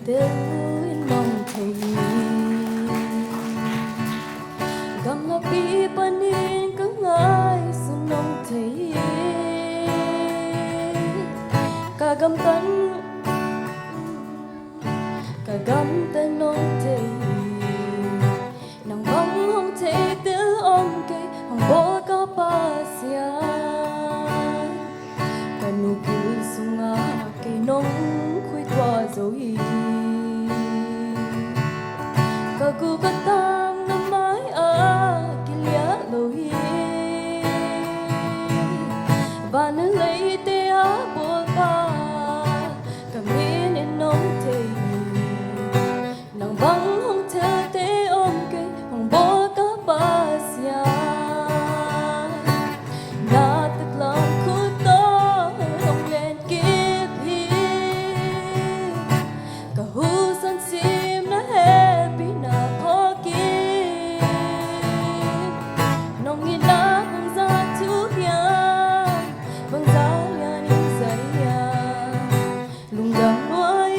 tới nông thầy gam là bi panin cứ ngài xuân nông thầy cả gam tên nông thầy nàng bóng hông thầy tứ ông cây hông bỏ cả ba xia cả nụ cười sung ngã cây nông khui qua rồi cả cô cả tang năm mãi kia lia lối và nơi lấy tê bùa ca cả mi nên nông thầy nàng vắng hông thơ tê ôm cây hông bỏ cả ba xia na tức lòng khu to hông lên kiếp hi cả hu san sim na happy na po ki nông nghi na hông ra thu ya vâng giá ya nin say ya lung đam nuôi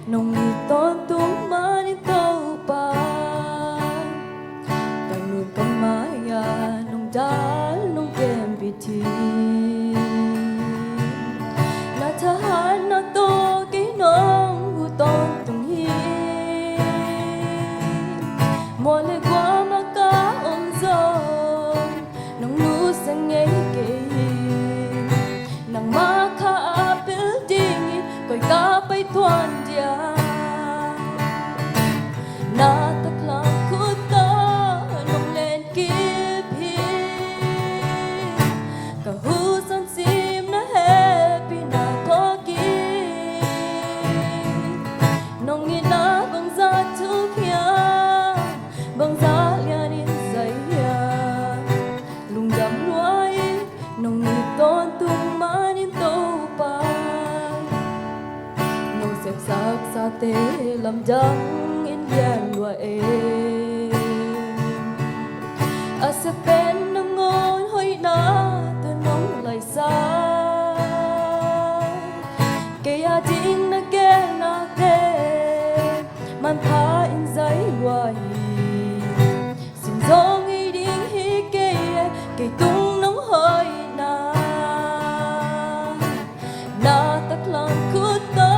nông nghi to tung ma ni tàu pa và nuôi cầm maya nông đá nông kem bị thi na tha han na to cái nông hu ton tung hi mọi lời qua mà cá ôm giông nông nu sang ngay kề nang ma kha building coi cá bay thoan dia na tak lang khu ta nông lên kiếp hi cả hu san sim na happy na có ki nông nghi na bang za thu kia bang za lia nin say ya lung dam nuôi nông nghi ton tung ma nin tàu pa nông sep sak sa te lam jang yan wa asa pen nang ngon hoi na ta nong lai sa kaya ding na ke na te man pa in zai wa sim zong i ding hi ke tung nong hoi na tak lang khu ta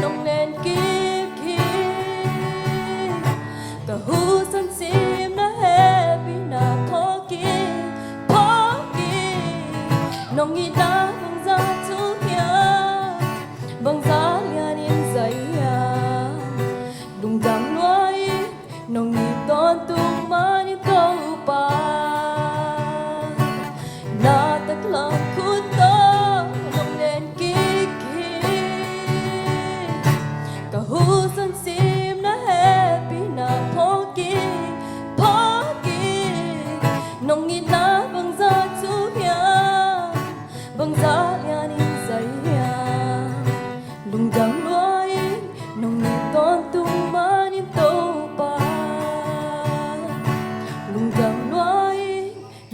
nong len kiếp hi cả hu san sim na happy na po ki nong nghi na bang za thu ya bang za lia nin say ya lung dam nuôi nong nghi ton tung ma ni tàu pa na tak lang khu ta nong len ki cả hu san sim na happy na po ki nong nghi na bang za thu ya bang za lia nin say ya lung dam nuôi nong nghi ton tung ma nin tàu pa lung dam nuôi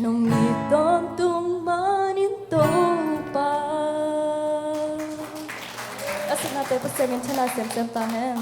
nong nghi ton tung ma nin tàu pa asal natin pa sa minsan na sem ta hen